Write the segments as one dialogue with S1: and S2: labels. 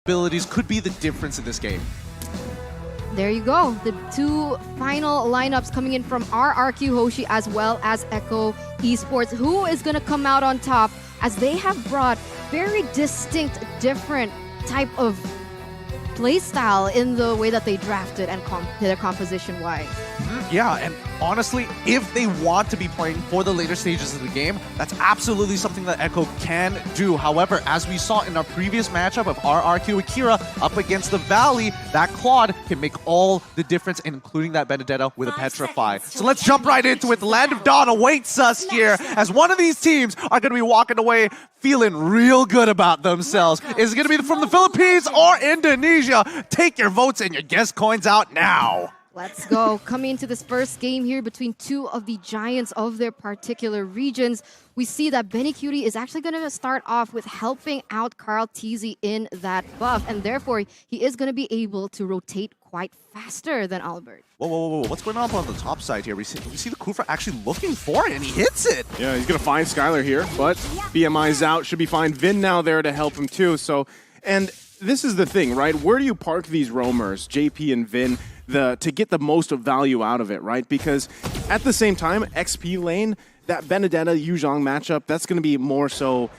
S1: abilities could be the difference in this game.
S2: There you go. The two final lineups coming in from RRQ Hoshi as well as Echo Esports. Who is going to come out on top, as they have brought very distinct, different type of play style in the way that they drafted and their composition-wise.
S1: Yeah, and honestly, if they want to be playing for the later stages of the game, that's absolutely something that Echo can do. However, as we saw in our previous matchup of RRQ Akira up against the Valley, that Claude can make all the difference, including that Benedetta with a Petrify. So let's jump right into it. The Land of Dawn awaits us here, as one of these teams are going to be walking away feeling real good about themselves. Is it going to be from the Philippines or Indonesia? Take your votes and your guess coins out now.
S2: Let's go. Coming into this first game here between two of the giants of their particular regions, we see that Benny Cutie is actually going to start off with helping out Carl TZ in that buff, and therefore he is going to be able to rotate quite faster than Albert.
S1: Whoa. What's going on the top side here? We see the Kufra actually looking for it, and he hits it.
S3: Yeah, he's going to find Skylar here, but BMI's out. Should be fine. Vin now there to help him too. So, and this is the thing, right? Where do you park these roamers, JP and Vin, to get the most of value out of it, right? Because at the same time, XP lane, that Benedetta Yuzhong matchup, that's going to be more so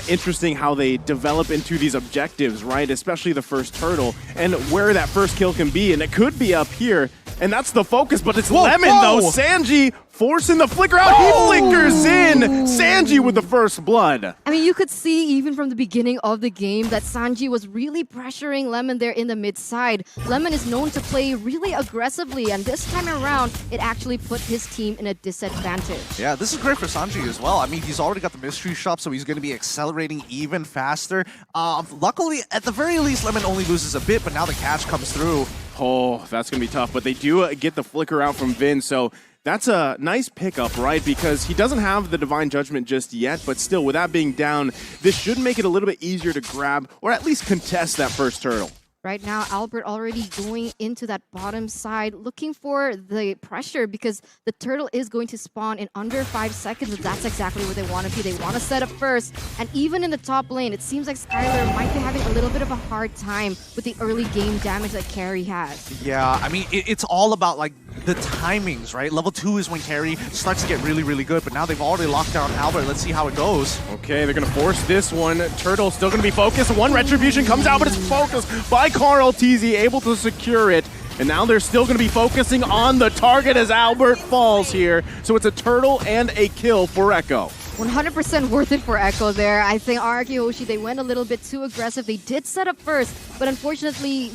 S3: interesting how they develop into these objectives, right? Especially the first turtle and where that first kill can be. And it could be up here. And that's the focus, but it's Lemon though. Sanji forcing the flicker out. He flickers in. Sanji with the first blood.
S2: I mean, you could see even from the beginning of the game that Sanji was really pressuring Lemon there in the mid side. Lemon is known to play really aggressively, and this time around, it actually put his team in a disadvantage.
S1: Yeah, this is great for Sanji as well. I mean, he's already got the mystery shop, so he's going to be accelerating even faster. Luckily, at the very least, Lemon only loses a bit, but now the catch comes through.
S3: Oh, that's going to be tough, but they do get the flicker out from Vin, so that's a nice pickup, right? Because he doesn't have the Divine Judgment just yet, but still, with that being down, this should make it a little bit easier to grab or at least contest that first turtle.
S2: Right now, Albert already going into that bottom side, looking for the pressure because the turtle is going to spawn in under 5 seconds. That's exactly where they want to be. They want to set up first. And even in the top lane, it seems like Skylar might be having a little bit of a hard time with the early game damage that Carry has.
S1: Yeah, I mean, it's all about like the timings, right? Level 2 is when Carry starts to get really, really good, but now they've already locked down Albert. Let's see how it goes.
S3: Okay, they're going to force this one. Turtle still going to be focused. One Retribution comes out, but it's focused by Carl TZ, able to secure it. And now they're still going to be focusing on the target as Albert falls here. So it's a turtle and a kill for Echo.
S2: 100% worth it for Echo there. I think RRQ Hoshi, they went a little bit too aggressive. They did set up first, but unfortunately,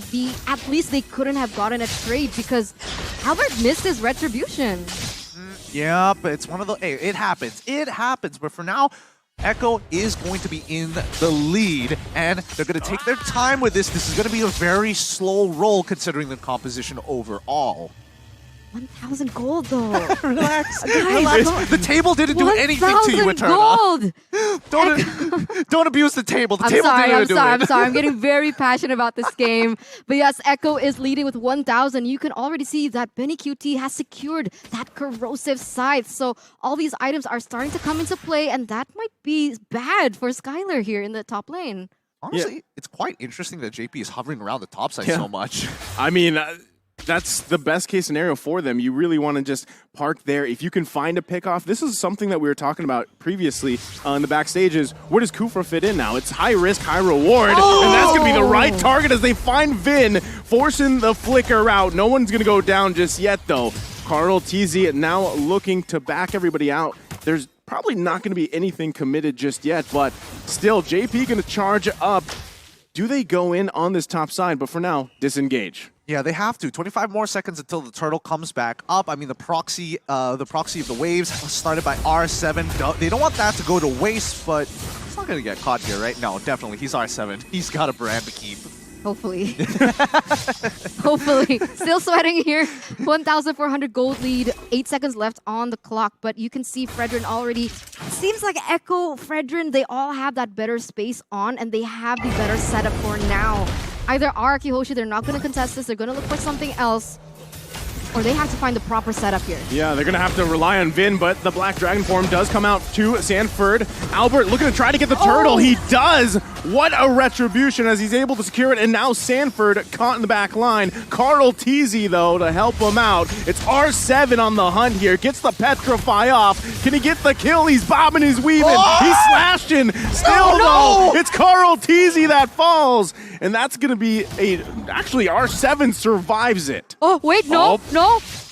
S2: at least they couldn't have gotten a trade because Albert missed his Retribution.
S1: Yeah, but it's one of the... Hey, it happens. It happens. But for now, Echo is going to be in the lead, and they're going to take their time with this. This is going to be a very slow roll considering the composition overall.
S2: 1,000 gold though.
S1: Relax.
S2: Guys,
S1: Relax. The table didn't do anything to you, Eterna.
S2: Gold.
S1: Don't abuse the table. The
S2: I'm
S1: table
S2: sorry,
S1: didn't do it.
S2: I'm sorry. I'm getting very passionate about this game. But yes, Echo is leading with 1,000. You can already see that Benny QT has secured that corrosive scythe. So all these items are starting to come into play, and that might be bad for Skylar here in the top lane.
S1: Honestly, it's quite interesting that JP is hovering around the top side so much.
S3: I mean... that's the best case scenario for them. You really want to just park there. If you can find a pickoff, this is something that we were talking about previously in the backstages. Where does Kufra fit in now? It's high risk, high reward, and that's going to be the right target as they find Vin, forcing the flicker out. No one's going to go down just yet, though. Carl TZ now looking to back everybody out. There's probably not going to be anything committed just yet, but still, JP going to charge up. Do they go in on this top side? But for now, disengage.
S1: Yeah, they have to. 25 more seconds until the turtle comes back up. I mean, the proxy of the waves started by R7. They don't want that to go to waste, but he's not going to get caught here, right? No, definitely. He's R7. He's got a brand to keep.
S2: Hopefully. Hopefully. Still sweating here. 1,400 gold lead. 8 seconds left on the clock. But you can see Fredrin already. Seems like Echo, Fredrin, they all have that better space on, and they have the better setup for now. Either RRQ Hoshi, they're not going to contest this. They're going to look for something else. Or they have to find the proper setup here.
S3: Yeah, they're going to have to rely on Vin, but the Black Dragon form does come out to Sanford. Albert looking to try to get the turtle. He does, What a retribution as he's able to secure it, and now Sanford caught in the back line. Carl Teasy, though, to help him out. It's R7 on the hunt here, gets the Petrify off. Can he get the kill? He's bobbing, he's weaving, he's slashing. Still, though, it's Carl Teasy that falls, and that's going to be actually, R7 survives it.
S2: Oh, wait, no.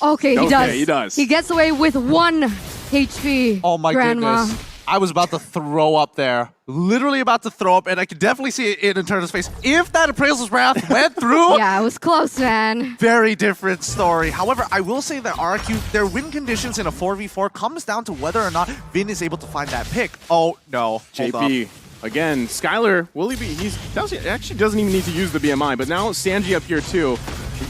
S2: Okay, he does.
S3: He does.
S2: He gets away with 1 HP.
S1: Oh my
S2: Grandma.
S1: goodness. I was about to throw up there. Literally about to throw up, and I could definitely see it in Eterna's face. If that Appraisal's Wrath went through,
S2: Yeah, it was close, man.
S1: very different story. However, I will say that RRQ, their win conditions in a 4v4 comes down to whether or not Vin is able to find that pick. Oh, no. Hold up.
S3: JP, again, Skylar, will he be, actually doesn't even need to use the BMI, but now Sanji up here too.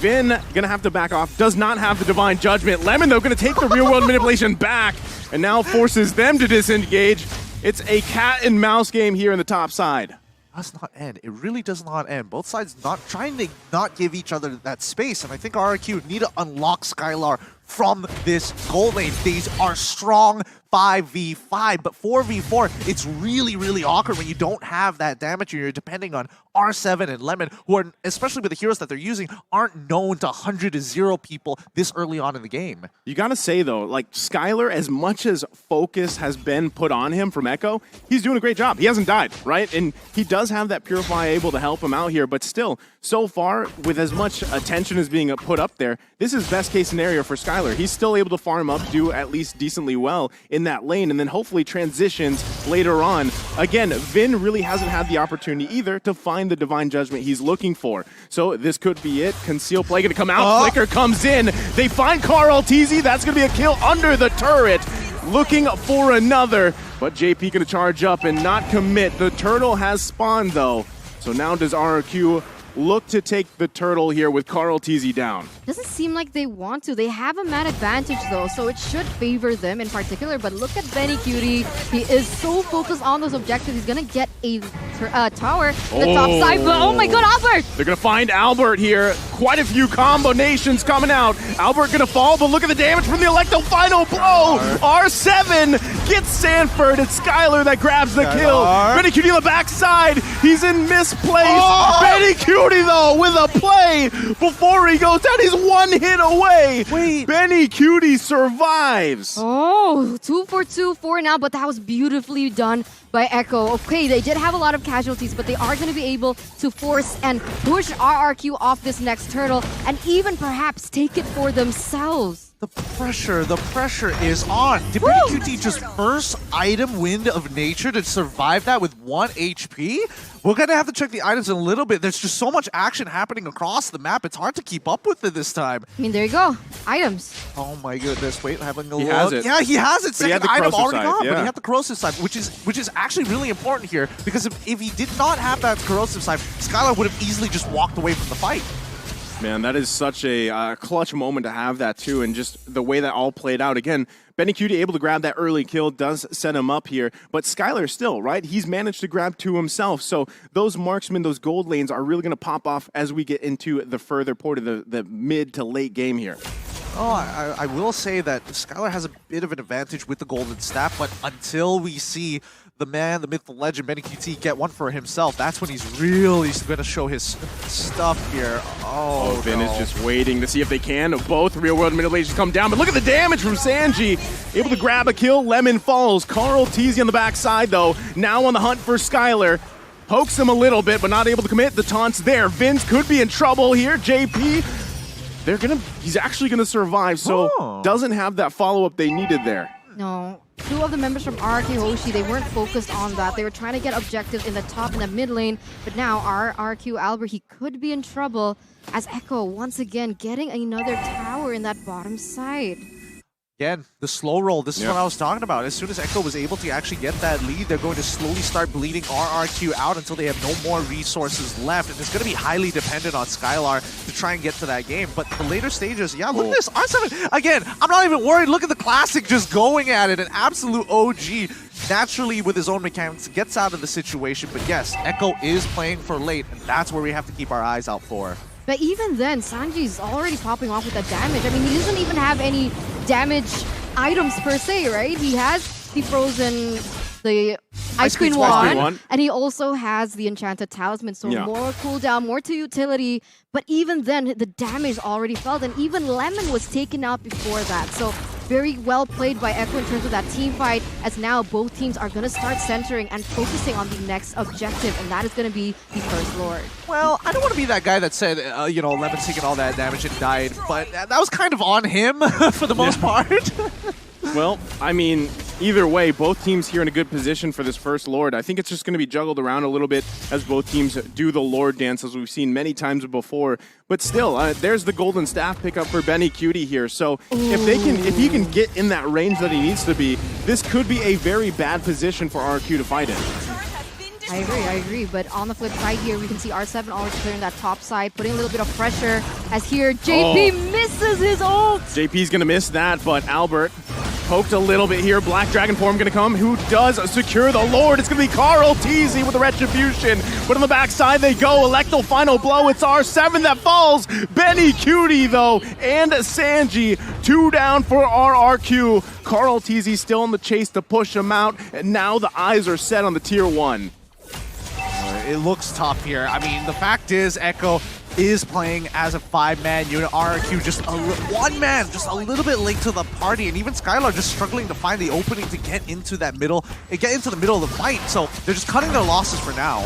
S3: Vin gonna have to back off, does not have the Divine Judgment. Lemon, though, gonna take the real world manipulation back, and now forces them to disengage. It's a cat and mouse game here in the top side.
S1: Does not end. It really does not end. Both sides not trying to not give each other that space, and I think RRQ need to unlock Skylar from this gold lane. These are strong 5v5, but 4v4, it's really, really awkward when you don't have that damage and you're depending on R7 and Lemon, who are, especially with the heroes that they're using, aren't known to 100-0 people this early on in the game.
S3: You gotta say, though, like, Skylar, as much as focus has been put on him from Echo, he's doing a great job. He hasn't died, right? And he does have that Purify able to help him out here, but still, so far, with as much attention as being put up there, this is best case scenario for Skylar. He's still able to farm up, do at least decently well in that lane, and then hopefully transitions later on. Again, Vin really hasn't had the opportunity either to find the Divine Judgment he's looking for. So this could be it. Conceal Play gonna come out. Flicker comes in. They find Carl Teasy. That's gonna be a kill under the turret. Looking for another, but JP gonna charge up and not commit. The turtle has spawned, though. So now does RRQ look to take the turtle here with Carl Teasy down.
S2: Doesn't seem like they want to. They have a man advantage though, so it should favor them in particular. But look at Benny Cutie. He is so focused on those objectives. He's gonna get a tower in the top side. But oh my god, Albert!
S3: They're gonna find Albert here. Quite a few combinations coming out. Albert gonna fall, but look at the damage from the Electo. Final blow! R7 gets Sanford. It's Skylar that grabs the kill. Benny Cutie on the backside. He's in misplaced. Benny Cutie, though, with a play before he goes down. He's 1 hit away.
S1: Wait.
S3: Benny Cutie survives.
S2: Oh, 2 for 2 for now, but that was beautifully done by Echo. Okay, they did have a lot of casualties, but they are going to be able to force and push RRQ off this next turtle and even perhaps take it for themselves.
S1: The pressure is on. Did Benny QT just first item Wind of Nature to survive that with 1 HP? We're gonna have to check the items in a little bit. There's just so much action happening across the map. It's hard to keep up with it this time.
S2: I mean, there you go. Items.
S1: Oh my goodness. Wait, having a look.
S3: He has it.
S1: Yeah, he has it.
S3: But he had
S1: Second
S3: the
S1: item
S3: corrosive
S1: already
S3: side,
S1: gone, but
S3: yeah.
S1: he had the corrosive side, which is actually really important here, because if he did not have that corrosive side, Skylar would have easily just walked away from the fight.
S3: Man, that is such a clutch moment to have that too, and just the way that all played out. Again, Benny Cutie able to grab that early kill does set him up here, but Skylar still, right? He's managed to grab 2 himself, so those marksmen, those gold lanes are really going to pop off as we get into the further part of the mid to late game here.
S1: Oh, I will say that Skylar has a bit of an advantage with the golden staff, but until we see the man, the myth, the legend, Benny QT get one for himself, that's when he's really going to show his stuff here. Oh,
S3: Vin is just waiting to see if they can. Both real-world manipulations come down, but look at the damage from Sanji. Able to grab a kill, Lemon falls. Carl Teasy on the backside, though, now on the hunt for Skylar. Pokes him a little bit, but not able to commit. The taunt's there. Vince could be in trouble here. JP, he's actually gonna survive, so doesn't have that follow-up they needed there.
S1: No.
S2: 2 of the members from RRQ Hoshi, they weren't focused on that. They were trying to get objectives in the top and the mid lane. But now RRQ Albert, he could be in trouble as Echo once again getting another tower in that bottom side.
S1: Again, the slow roll, this is what I was talking about. As soon as Echo was able to actually get that lead, they're going to slowly start bleeding RRQ out until they have no more resources left. And it's going to be highly dependent on Skylar to try and get to that game. But the later stages, yeah, look at this. R7, again, I'm not even worried. Look at the Classic just going at it. An absolute OG. Naturally, with his own mechanics, gets out of the situation. But yes, Echo is playing for late, and that's where we have to keep our eyes out for.
S2: But even then, Sanji's already popping off with that damage. I mean, he doesn't even have any damage items per se, right? He has the the Ice Queen
S3: Ice Queen
S2: wand,
S3: wand.
S2: and he also has the Enchanted Talisman, so
S3: Yeah.
S2: more cooldown, more to utility. But even then, the damage already felt, and even Lemon was taken out before that. So very well played by Echo in terms of that team fight, as now both teams are going to start centering and focusing on the next objective, and that is going to be the First Lord.
S1: Well, I don't want to be that guy that said, you know, Lemon's taking all that damage and died, but that was kind of on him for the most part.
S3: Well, I mean, either way, both teams here in a good position for this first Lord. I think it's just going to be juggled around a little bit as both teams do the Lord dance, as we've seen many times before. But still, there's the golden staff pickup for Benny Cutie here. So if he can get in that range that he needs to be, this could be a very bad position for RRQ to fight in.
S2: I agree. But on the flip side here, we can see R7 already clearing that top side, putting a little bit of pressure, as here JP misses his ult.
S3: JP's going to miss that, but Albert poked a little bit here. Black Dragon form going to come. Who does secure the Lord? It's going to be Carl TZ with the Retribution. But on the backside they go. Electro final blow. It's R7 that falls. Benny Cutie, though, and Sanji. 2 down for RRQ. Carl TZ still in the chase to push him out. And now the eyes are set on the tier 1.
S1: It looks tough here. I mean, the fact is, Echo is playing as a 5-man unit. RRQ just one man, just a little bit late to the party, and even Skylar just struggling to find the opening to get into that middle, get into the middle of the fight. So they're just cutting their losses for now.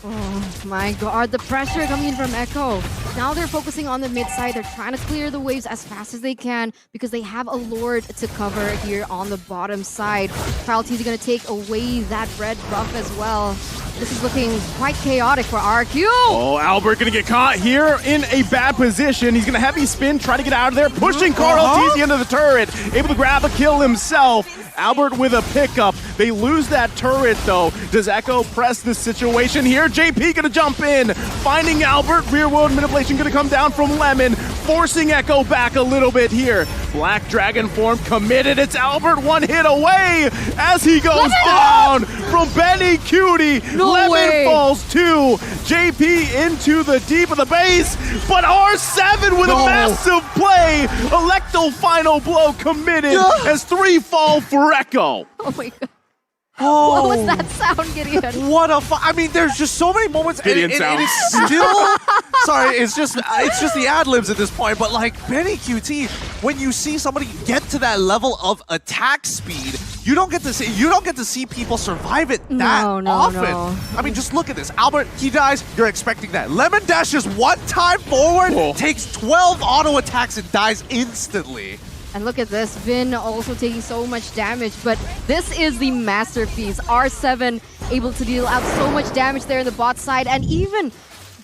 S2: Oh my god, the pressure coming in from Echo. Now they're focusing on the mid side. They're trying to clear the waves as fast as they can because they have a Lord to cover here on the bottom side. Carl TZ going to take away that red buff as well. This is looking quite chaotic for RRQ.
S3: Oh, Albert going to get caught here in a bad position. He's going to heavy spin, try to get out of there, pushing Carl TZ into the turret. Able to grab a kill himself. Albert with a pickup. They lose that turret, though. Does Echo press this situation here? JP going to jump in, finding Albert. Rear world manipulation going to come down from Lemon, forcing Echo back a little bit here. Black Dragon form committed. It's Albert, one hit away as he goes down from Benny Cutie.
S2: No
S3: Lemon
S2: way.
S3: falls too. JP into the deep of the base, but R7 with a massive play. Electro final blow committed as 3 fall for Echo.
S2: Oh my god.
S1: Oh,
S2: What was that sound, Gideon?
S1: What a I mean, there's just so many moments.
S3: Gideon sound.
S1: It's still sorry. It's just the ad libs at this point. But like Benny QT, when you see somebody get to that level of attack speed, you don't get to see people survive it that
S2: No,
S1: often.
S2: no.
S1: I mean, just look at this. Albert, he dies. You're expecting that. Lemon dashes one time forward, takes 12 auto attacks and dies instantly.
S2: And look at this, Vin also taking so much damage, but this is the masterpiece. R7 able to deal out so much damage there in the bot side, and even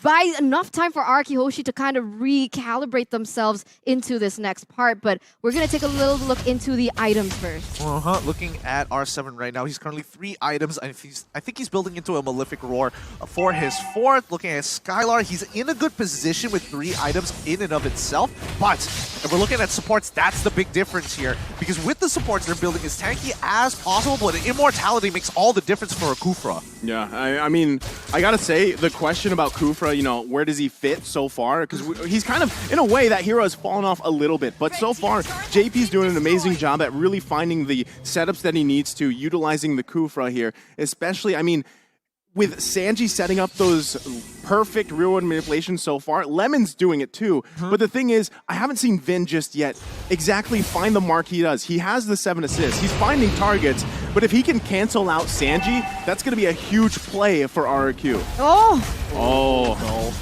S2: buy enough time for RRQ Hoshi to kind of recalibrate themselves into this next part. But we're going to take a little look into the items first.
S1: Looking at R7 right now, he's currently 3 items. And I think he's building into a Malefic Roar for his 4th. Looking at Skylar, he's in a good position with 3 items in and of itself. But if we're looking at supports, that's the big difference here. Because with the supports, they're building as tanky as possible, but Immortality makes all the difference for a Kufra.
S3: Yeah, I mean, I gotta say, the question about Kufra, you know, where does he fit so far? Because he's kind of, in a way, that hero has fallen off a little bit. But so far, JP's doing an amazing job at really finding the setups that he needs to, utilizing the Kufra here. Especially, I mean, with Sanji setting up those perfect real-world manipulations so far, Lemon's doing it too. But the thing is, I haven't seen Vin just yet exactly find the mark he does. He has the 7 assists. He's finding targets. But if he can cancel out Sanji, that's going to be a huge play for RRQ.
S2: Oh!
S1: No.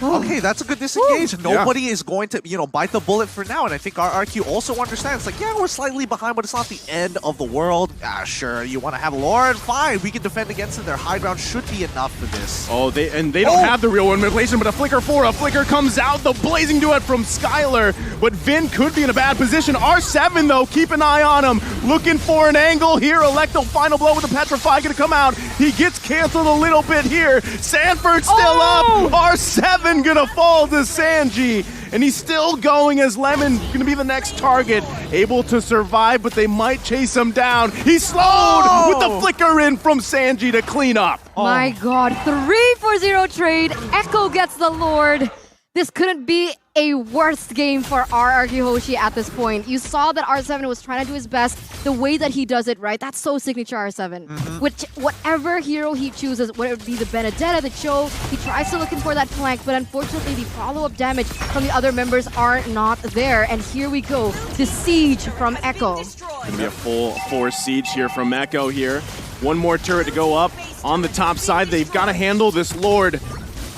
S1: Okay, that's a good disengage. Nobody is going to, bite the bullet for now. And I think RRQ also understands, like, yeah, we're slightly behind, but it's not the end of the world. Sure, you want to have Lord? Fine, we can defend against it. Their high ground should be enough for this.
S3: Oh, they don't have the real one manipulation, but a flicker comes out. The blazing duet from Skylar, but Vin could be in a bad position. R7, though, keep an eye on him. Looking for an angle here. Electro final blow with the Petrify going to come out. He gets canceled a little bit here. Sanford still up. R7 gonna fall to Sanji, and he's still going as Lemon gonna be the next target, able to survive, but they might chase him down. He's slowed with the flicker in from Sanji to clean up.
S2: My god, 3-for-0 trade. Echo gets the Lord. This couldn't be a worst game for RRQ Hoshi at this point. You saw that R7 was trying to do his best. The way that he does it, right? That's so signature R7. Which, whatever hero he chooses, whether it be the Benedetta, the Cho, he tries to looking for that flank, but unfortunately the follow-up damage from the other members are not there. And here we go, the siege from Echo.
S3: Gonna be a full force siege here from Echo here. One more turret to go up on the top side. They've got to handle this Lord.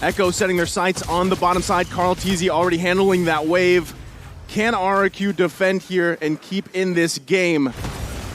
S3: Echo setting their sights on the bottom side. Carl Teasy already handling that wave. Can RRQ defend here and keep in this game?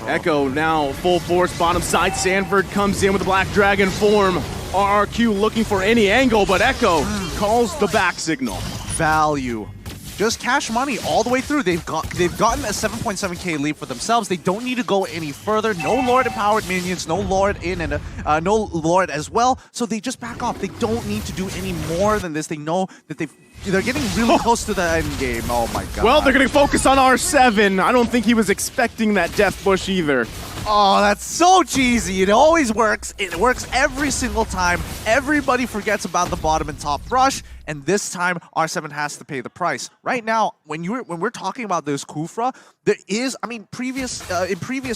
S3: Echo now full force bottom side. Sanford comes in with the Black Dragon form. RRQ looking for any angle, but Echo calls the back signal.
S1: Value. Just cash money all the way through. They've gotten a 7.7k lead for themselves. They don't need to go any further. No Lord empowered minions, no Lord in and no Lord as well. So they just back off. They don't need to do any more than this. They know that they're getting really close to the end game. Oh my god.
S3: Well, they're going to focus on R7. I don't think he was expecting that death bush either.
S1: Oh, that's so cheesy. It always works. It works every single time. Everybody forgets about the bottom and top rush, and this time R7 has to pay the price. Right now, when we're talking about this Kufra, there is, I mean, in previous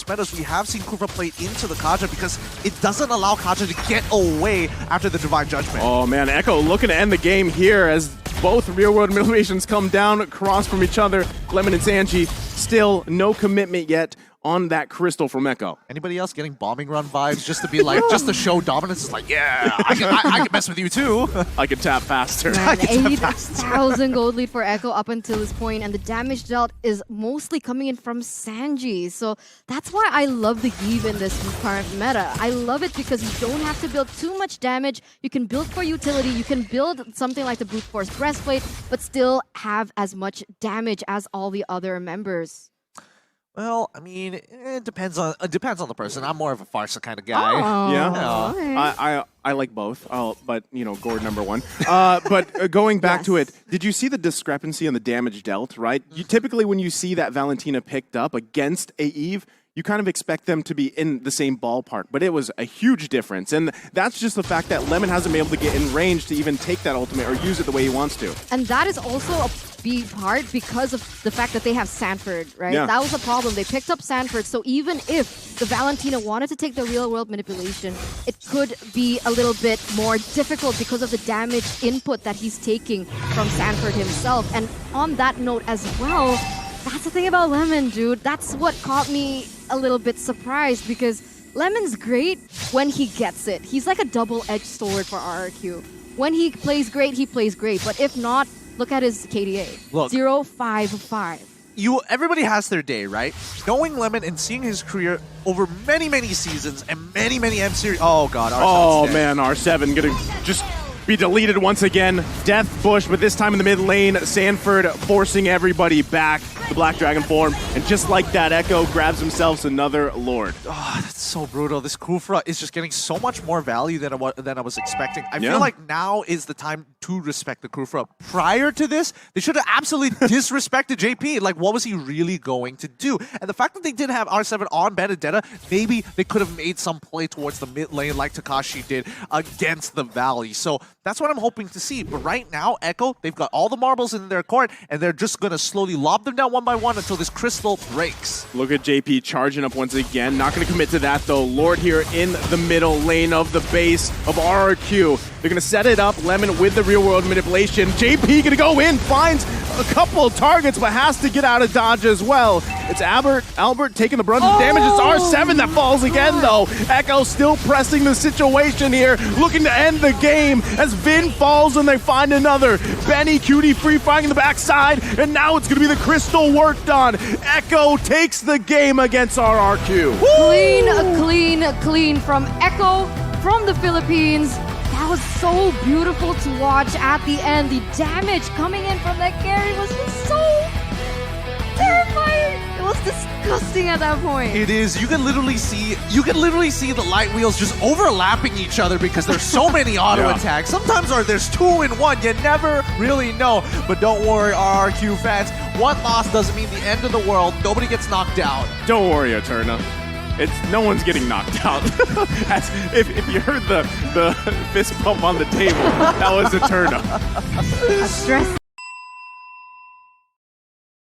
S1: metas, we have seen Kufra play into the Kaja because it doesn't allow Kaja to get away after the Divine Judgment.
S3: Oh man, Echo looking to end the game here as both real-world motivations come down across from each other. Lemon and Sanji, still no commitment yet on that crystal from Echo.
S1: Anybody else getting bombing run vibes just to be like, just to show dominance? It's like, yeah, I can mess with you too.
S3: I can tap faster.
S2: Man, 8,000 gold lead for Echo up until this point, and the damage dealt is mostly coming in from Sanji. So that's why I love the Eve in this current meta. I love it because you don't have to build too much damage. You can build for utility. You can build something like the Brute Force Breastplate, but still have as much damage as all the other members.
S1: Well, I mean, it depends on the person. I'm more of a Farsa kind of guy.
S2: Oh,
S3: Yeah,
S2: okay.
S3: I like both, but you know, Gord #1. But going back to it, did you see the discrepancy on the damage dealt? Right, typically when you see that Valentina picked up against a Eve, you kind of expect them to be in the same ballpark, but it was a huge difference. And that's just the fact that Lemon hasn't been able to get in range to even take that ultimate or use it the way he wants to.
S2: And that is also a big part because of the fact that they have Sanford, right?
S3: Yeah.
S2: That was a problem. They picked up Sanford, so even if the Valentina wanted to take the real-world manipulation, it could be a little bit more difficult because of the damage input that he's taking from Sanford himself. And on that note as well, that's the thing about Lemon, dude. That's what caught me a little bit surprised because Lemon's great when he gets it. He's like a double-edged sword for RRQ. When he plays great, he plays great. But if not, look at his KDA.
S1: Look.
S2: 0.55.
S1: Everybody has their day, right? Knowing Lemon and seeing his career over many, many seasons and many, many M series. Oh god,
S3: Oh
S1: R7's dead.
S3: man, R7 gonna just be deleted once again. Death Bush, but this time in the mid lane, Sanford forcing everybody back. The Black Dragon form, and just like that, Echo grabs himself another Lord.
S1: Oh, that's so brutal. This Kufra is just getting so much more value than I was expecting. I
S3: Yeah.
S1: feel like now is the time to respect the Kufra. Prior to this, they should have absolutely disrespected JP. Like, what was he really going to do? And the fact that they didn't have R7 on Benedetta, maybe they could have made some play towards the mid lane like Takashi did against the Valley. So that's what I'm hoping to see. But right now, Echo, they've got all the marbles in their court, and they're just going to slowly lob them down one by one until this crystal breaks.
S3: Look at JP charging up once again. Not going to commit to that, though. Lord here in the middle lane of the base of RRQ. They're going to set it up. Lemon with the real-world manipulation. JP going to go in, finds a couple of targets, but has to get out of dodge as well. It's Albert taking the brunt of the damage. It's R7 that falls again, though. Echo still pressing the situation here, looking to end the game as Vin falls and they find another. Benny Cutie free firing in the backside, and now it's going to be the crystal worked on. Echo takes the game against RRQ.
S2: Clean from Echo from the Philippines. That was so beautiful to watch at the end. The damage coming in from that carry was just so terrifying. It was disgusting at that point.
S1: It is. You can literally see the light wheels just overlapping each other because there's so many auto attacks. Sometimes there's 2 in 1. You never really know. But don't worry, RRQ fans. One loss doesn't mean the end of the world. Nobody gets knocked out.
S3: Don't worry, Eterna. No one's getting knocked out. if you heard the fist bump on the table, that was Eterna.
S2: A stress